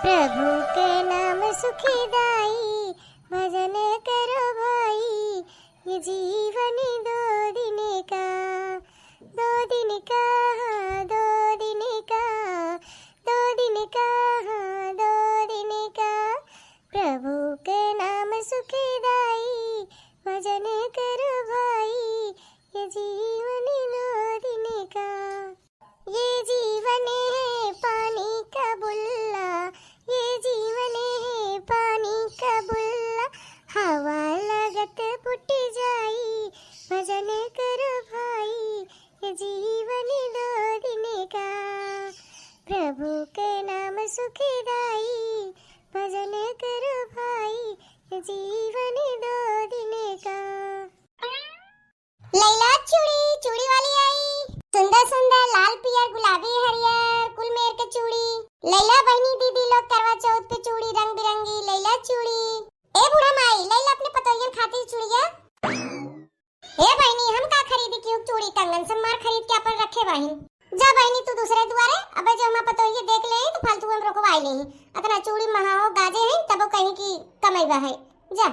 प्रभु के नाम सुखदाई, भजन करो भाई। ये जीवन दो दिन का, दो दिन का, दो दिन का, दो दिन का, दो दिन का। प्रभु के नाम सुखदाई, भजन करो भाई। ये जीवन दो दिन का। ये जीवन है पानी का बुल्ला, ये जीवन है पानी का बुल्ला। हवा लगत फुट जाई, भजन करो भाई। ये जीवन दो दिन का। प्रभु के नाम सुखदाई, भजन करो भाई। ये जीवन दो दिन का। लैला चूड़ी, चूड़ी वाली आई। सुंदर सुंदर लाल पियर गुलाबी हरियर कुल मेर के चूड़ी। लैला बहनी दीदी लोग करवा चौथ पे चूड़ी रंग बिरंगी। लैला चूड़ी। ए बूढ़ा माई, लैला अपने पतोहियन खातिर चूड़िया। ए बहनी, हम का खरीदी क्यों चूड़ी कंगन सब मार खरीद के अपन रखे बहन। जा बहनी तू दूसरे दुआरे। अबे जो हम पतोहिये देख ले तो फालतू हम रोकवाई ले। अतना चूड़ी महाओ गाजे हैं तब कहीं की कमाईबा है। जा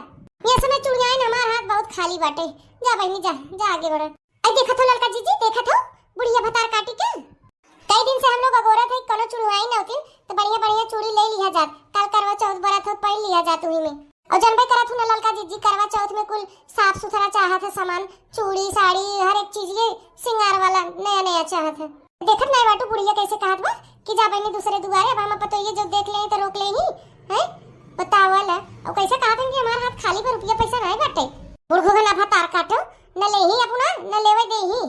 ये समय चूड़ियां हमार हाथ बहुत खाली बाटे। जा बहनी जा, जा आगे बढ़। आई देखत हो ललका जीजी, देखत हो बुढ़िया भतार काटी के। कई दिन से हम लोग अगोरत है कोनो चूड़वाई न होती तो बढ़िया बढ़िया चूड़ी ले लिया जात। कल करवा चौथ बरत हो पहन लिया जात उही में। और जनबे करत हूं न ललका जीजी, करवा चौथ में कुल साफ सुथरा चाहत है सामान। चूड़ी साड़ी हर एक चीज ये सिंगार वाला नया नया चाहत है। देखत नहीं बाटू बुढ़िया कैसे कहत बा कि जा बहनी दूसरे दुआरे। अब हम पतो ये जो देख ले तो रोक ले ही है बतावला। और कैसे कहत हैं कि हमार हाथ खाली पर रुपया पैसा नहीं बाटे। बुढ़ो का ना भतार काटो न ले ही अपना न लेवे दे ही।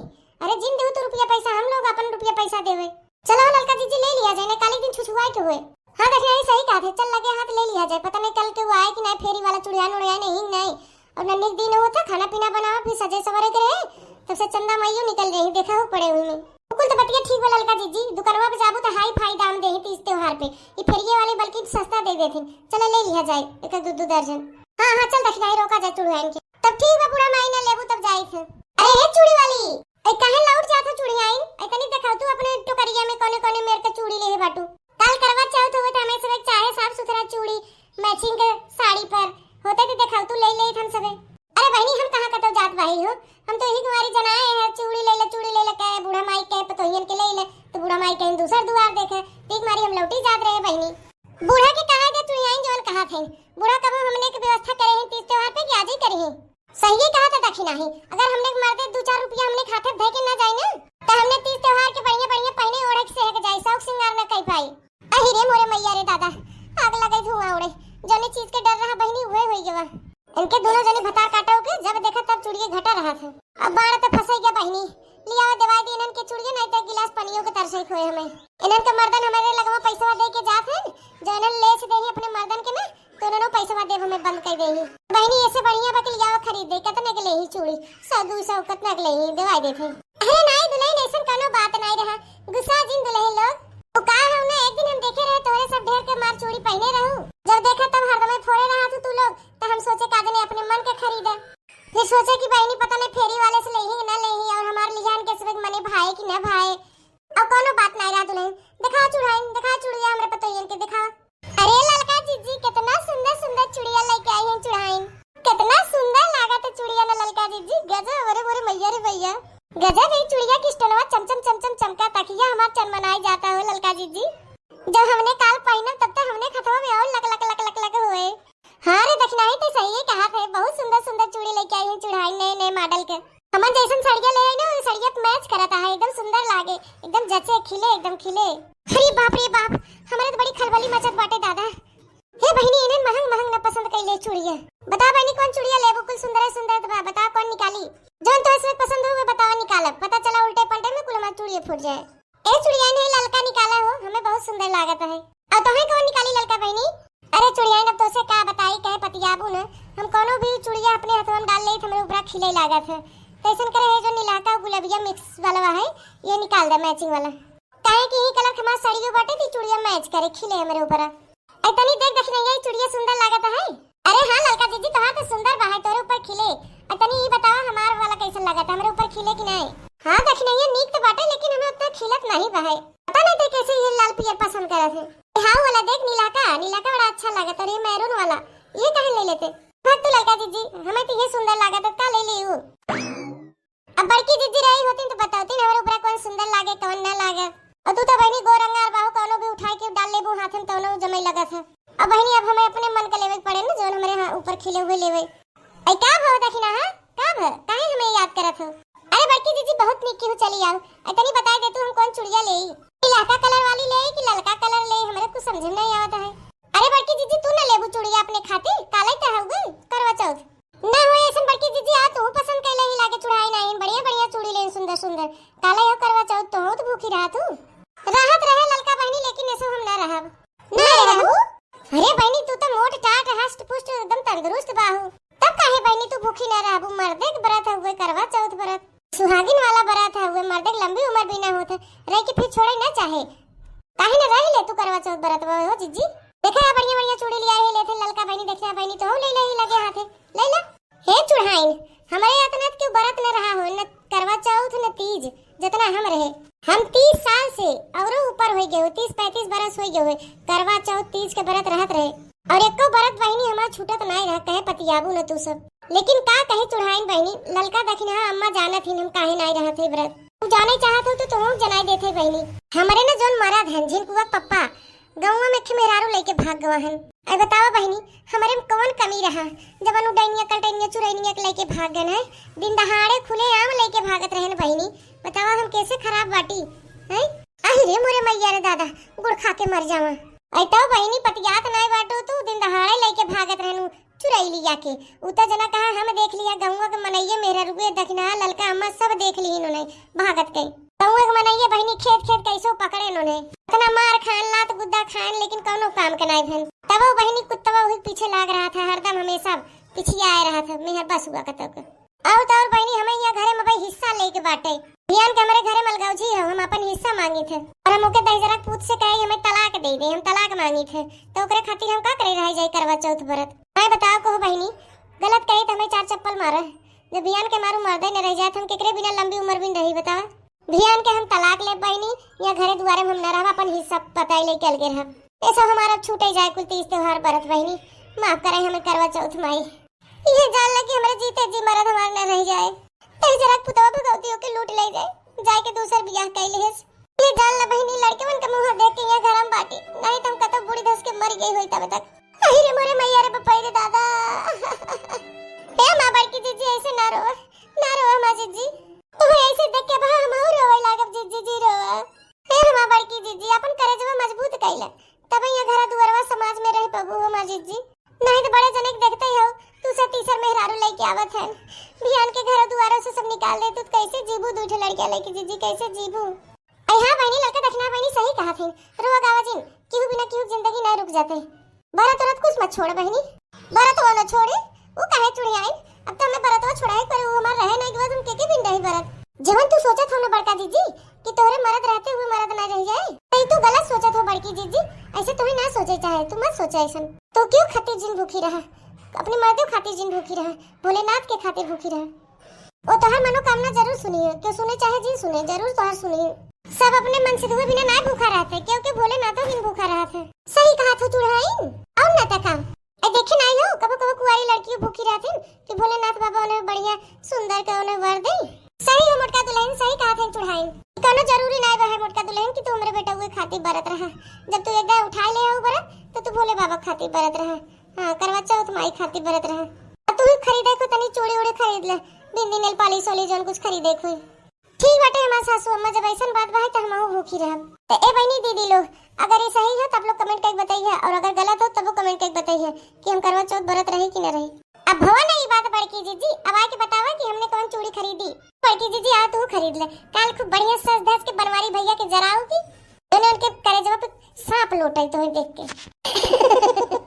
अरे जिन देऊ तो रुपया पैसा हम लोग अपन रुपया पैसा देवे। चलो ललका जीजी ले लिया जाए ना, काली दिन छुछुआई के हुए। हां देखिए यही सही कहा थे। चल लगे हाथ ले लिया जाए। पता नहीं कल के वो आए कि नहीं फेरी वाला चुड़िया नुड़िया नहीं। और नन्ही दिन होता खाना पीना बनावा फिर सजे सवरे के रहे तब से चंदा मईयो निकल रही देखा हो पड़े हुए में। कुल तो बटिया ठीक वाला ललका जीजी, दुकानवा पे जाबू तो हाई फाई दाम दे ही तीज त्योहार पे। ये फेरिये वाले बल्कि सस्ता दे देथे। चलो ले लिया जाए एक दो दर्जन। हां चल दखनाई रोका जाए चुड़ियान के। तब ठीक है पूरा महीना लेबू तब जाई थे। अरे हे चूड़ी वाली, ए काहे लौट जात हो चूड़ियाइन? ए तनी देखाओ तू अपने टोकरिया में कोने कोने मेर के चूड़ी ले बाटू। कल करवा चौथ होवे त हमें सब चाहे साफ सुथरा चूड़ी मैचिंग के साड़ी पर होते तो देखाओ तू ले हम सबे। अरे बहनी हम कहां कतो जात भाई हो, हम तो यही तुम्हारी जनाए है। चूड़ी ले ले कहे बूढ़ा माई कहे पतोहियन के ले तो बूढ़ा माई कहे दूसर दुआर देखे। ठीक मारी हम लौटी जात रहे बहनी। बूढ़ा के कहा दे चूड़ियाइन जोन कहा थे। बूढ़ा कब हमने के व्यवस्था करे हैं तीज त्योहार पे कि आज ही करे हैं। सही कहा था दखी नहीं। अगर हमने मरते 2-4 रुपया हमने खाते दे के ना जाए ना तो हमने तीज त्योहार के बढ़िया बढ़िया पहने ओढ़े से के जाए शौक सिंगार ना कई पाई। अहि रे मोरे मैया रे दादा, आग लगे धुआं उड़े। जोने चीज के डर रहा बहनी हुए होई गवा। इनके दोनों जने भतार काटो के जब देखा तब चूड़िए घटा रहा था। अब बाण तो फंस गया बहनी। लिया दवाई दी इनन के चूड़िए नहीं तो गिलास पनियों के तरसे खोए हमें। इनन के मर्दन हमारे लगवा पैसा दे के जात है। जो इनन ले से देही अपने मर्दन के ना तो इन्होंने पैसा दे हमें बंद कर देही। बहनी ऐसे बढ़िया बकल लिया खरीद दे कितने के ले ही चूड़ी 100-200 कितने के ले ही दवाई देथे। अरे नहीं दुल्हन ऐसा कोनो बात नहीं रहा। गुस्सा जिन दुल्हन लोग वो का है ना। एक दिन हम देखे रहे तोरे सब ढेर के मार चूड़ी पहने रहू। जब देखा तब हरदम फोड़े रहा तू लोग तो हम सोचे काजे ने अपने मन के खरीदे। फिर सोचे कि बहनी पता नहीं फेरी वाले से लेही ना लेही और हमार लिजान के सब मने भाई कि ना भाई। अब कोनो बात नहीं रहा दुल्हन। दिखा चूड़ाइन, दिखा चूड़िया हमरे पतोहियन के दिखा। अरे ललका जीजी कितना सुंदर सुंदर चूड़िया लेके आई हैं चूड़ाइन। कितना सुंदर लागत है चूड़िया ना ललका जीजी। गजब। अरे मोरे मैया रे भैया गजब है चूड़िया की स्टोनवा चमचम चमचम चमका तकिया हमार चमनाई जाता हो ललका जीजी। जब हमने काल पहना तब तक हमने खतवा में और luck luck luck luck luck हुए। हां रे दखनाई तो सही है कहा थे। बहुत सुंदर सुंदर चूड़ी लेके आई हैं चूड़ाई नए नए मॉडल के। हमन जैसन सड़िया ले आई ना वो सड़िया मैच करता है। एकदम सुंदर लागे, एकदम जचे खिले एकदम खिले। अरे बाप रे बाप, हमारे तो बड़ी खलबली मचत बाटे दादा। हे बहनी इन्हें महंग महंग न पसंद कैले चूड़िया। बता बहनी कौन चूड़िया लेबो? कुल सुंदर सुंदर बता कौन निकाली। जोन तो इसमें पसंद हो बतावा निकालब। पता चला उल्टे पलटे में कुल हमार चूड़िया फूट जाए। ए चूड़िया ने ललका निकाला हो, हमें बहुत सुंदर लागत है। अब तुम्हें कौन निकाली ललका बहनी? अरे चूड़िया अब तो से का बताई कहे पतियाबू न। हम कोनो भी चूड़िया अपने हाथों में डाल ले हमें ऊपर खिले लागत है। कैसन करे है जो नीलाका गुलाबिया मिक्स वाला है ये निकाल दे मैचिंग वाला। काहे कि ही कलर हमार साड़ियों बाटे थी चूड़िया मैच करे खिले हमारे ऊपर। इतनी देख देखने ये चूड़िया सुंदर लागत है। अरे हां ललका जीजी तोहार तो सुंदर बा है तोरे ऊपर खिले। इतनी ही बताओ हमार वाला कैसन लागत है हमारे ऊपर खिले कि नहीं? हां देखने ये नीक तो बाटे लेकिन हमें उतना खिलत नहीं बा है। पता नहीं कैसे ये लाल पियर पसंद करत है। हां वाला देख नीलाका अच्छा लागत और ये मैरून वाला ये काहे ले लेते? भाग तू लड़का जीजी, हमें तो ये सुंदर लागत का ले लियो। अब बड़की जीजी रही होती तो बताती हमारे ऊपर कौन सुंदर लागे कौन ना लागे। और तू तो बहनी गोरंगा और बाहु कोनो भी उठा के डाल लेबू हाथ में तौनो जमे लगत है। अब बहनी अब हमें अपने मन का लेवे पड़े ना जो हमारे ऊपर खिले हुए लेवे। ऐ का भाव दखिना हां का भाव काहे हमें याद करत हो? अरे बड़की जीजी बहुत निकी हो चली आओ। इतनी बता दे तू हम कौन चूड़िया लेई? लाका कलर वाली ले कि ललका कलर ले हमरे कुछ समझ नहीं आवत है। अरे बड़की जीजी तू ना लेबू चूड़िया अपने खातिर काले त होगे करवा चौथ ना होए ऐसन बड़की जीजी आ तू पसंद कैले ही लागे चुड़ाई नहीं बढ़िया बढ़िया चूड़ी ले सुंदर सुंदर काले हो करवा चौथ तो भूखी रहा तू राहत रहे ललका बहनी लेकिन ऐसे हम ना रहब ना रहबू। अरे बहनी तू तो मोट टाट हष्ट पुष्ट एकदम तंदुरुस्त बाहू तब काहे बहनी तू भूखी ना रहबू? मर्दे के बरात हुए करवा चौथ बरात सुहागिन वाला बरात हुए मर्दे के लंबी उम्र भी ना होते रह के फिर छोड़े ना चाहे काहे ना रह ले तू करवा चौथ बरात हो जीजी। देखा बढ़िया बढ़िया चूड़ी लिया है लेथे ललका बहनी देखा बहनी तो ले ले लगे हाथे ले ला हे चुड़ाइन हमारे इतना क्यों बरत न रहा हो न करवा चौथ न तीज जितना हम रहे हम 30 साल से और ऊपर हो गए 30-35 बरस हो गए करवा चौथ तीज के बरत रहत रहे और एको बरत बहनी हमारा छूटत नहीं रह कहे पतियाबू न तू सब। लेकिन का कहे चुड़ाइन बहनी ललका दखिना अम्मा जानत ही हम काहे नहीं रहते व्रत तू जाने चाहत हो तो तुम जनाई देते बहनी हमारे न जोन मरद हन जिनकुआ पप्पा गाँव में मेहरारू लेके भाग गवा हन। आई बतावा बहनी हमारे में कौन कमी रहा जब उडैनिया कटैनिया चुरैनिया के लेके भाग गए हैं दिन दहाड़े खुले आम लेके भागत रहे न बहनी बतावा हम कैसे खराब बाटी हैं? अरे मोरे मैया रे दादा गुड़ खा के मर जावा। आई तो बहनी पतियात नहीं बाटो तू दिन दहाड़े लेके भागत रहनु चुराई लिया के उता जना कहा हम देख लिया गाँव के मनैये मेहरारू दखना ललका अम्मा सब देख ली इन्होंने भागत गई गाँव के मनैये बहनी खेत खेत कैसे पकड़े इन्होंने इतना मार खान लात गुद्दा खान लेकिन कौनो काम के नहीं भन तब वो बहनी कुत्ता वही पीछे लाग रहा था हरदम हमेशा पीछे आ रहा था मेहर बस हुआ कतक और तो और बहनी हमें यहाँ घरे में भाई हिस्सा लेके बाटे ध्यान के हमारे घरे मलगाव जी हम अपन हिस्सा मांगी थे और हम ओके दहजरा पूछ से कहे हमें तलाक दे दे हम तलाक मांगी थे तो ओकरे खातिर हम का करे रह जाए करवा चौथ व्रत। मैं बताओ को बहनी गलत कही तो हमें 4 चप्पल मारे जब भियान के मारू मर्दे न रह जात हम केकरे बिना लंबी उम्र भी रही बतावा भियान के हम तलाक ले बहनी या घरे दुआरे में हम न रहा अपन हिस्सा पता ही लेके अलगे रह ऐसा हमारा छूटे जाए कुल तीज त्योहार बरत बहनी माफ करे हमें करवा चौथ माई ये जान लगी हमारे जीते जी मरद हमारे न रह जाए तेरे जरा पुतवा भगवतियों के लूट ले जाए के दूसर बियाह कैले है ये जान ला बहनी लड़के मन के मुंह देख के ये घर हम बाटी नहीं तुम कतो बूढ़ी धस के मर गई होई तब तक। अरे मोरे मैया रे बपई रे दादा हे मां बड़की जीजी ऐसे ना रो मां जीजी तू ऐसे देख के बा हम और रोवे लागब जीजी जी रोवा हे मां बड़की जीजी अपन करे जब मजबूत कैला तब ये घर दुआरवा समाज में रह पबू हो मां जीजी नहीं तो बड़े जने देखते ही हो तू से तीसर मेहरारू लेके आवत है भियान के घर दुआरों से सब निकाल दे तू कैसे जीबू दूठे लड़कियां लेके जीजी कैसे जीबू। आई हां बहनी लड़का दखना बहनी सही कहा थे रो गावाजिन क्यों बिना क्यों जिंदगी नहीं रुक जाते बरत औरत कुछ मत छोड़ बहनी बरत वो न छोड़े वो काहे चुड़ियाई अब तो हमें बरत वो छुड़ाई पर वो हमार रहे नहीं के बाद हम के बिन रही बरत जवन तू सोचत हो न बड़का जीजी कि तोरे मरद रहते हुए मरद ना रह जाए नहीं तू गलत सोचत हो बड़की जीजी ऐसे तुम्हें ना सोचे चाहे तू मत सोचे ऐसा तो क्यों खातिर जिन भूखी रहा अपने मर्दों खातिर जिन भूखी रहा भोलेनाथ के खातिर भूखी रहा वो तोहर मनोकामना जरूर सुनिए क्यों सुने चाहे जी सुने जरूर तोहर सुनिए सब अपने मन से हुए बिना ना भूखा रहते क्योंकि भोलेनाथ बिन भूखा रहा था सही कहा था चुड़ाई और ना तका ए देखे नहीं हो कबो कबो कुंवारी लड़की भूखी रहती कि भोलेनाथ बाबा उन्हें बढ़िया सुंदर के उन्हें वर दे सही हो मोटका दुल्हन सही कहा था चुड़ाई कोनो जरूरी नहीं रहे मोटका दुल्हन कि तू हमरे बेटा हुए खातिर बरत रहा जब तू एक गाय उठा ले हो बरत तो तू भोले बाबा खातिर बरत रहा हां करवा चौथ माई खातिर बरत रहा तू खरीदे को तनी चूड़ी उड़े खरीद ले बिंदी नेल पॉलिश वाली जोन कुछ खरीदे को ठीक बाटे हमार सासू अम्मा जब ऐसन बात बा त हमहु भूखी रहब तो ए बहनी दीदी लोग अगर ये सही हो तब लोग कमेंट करके बताइए और अगर गलत हो तब वो कमेंट करके बताइए कि हम करवा चौथ बरत रही कि न रही। अब भवा नहीं बात बड़की जीजी अब आके बतावा कि हमने कौन चूड़ी खरीदी बड़की जीजी आ तू खरीद ले कल खूब बढ़िया सज धज के बनवारी भैया के जराओ की उन्हें उनके करे जब सांप लोटाई तो देख के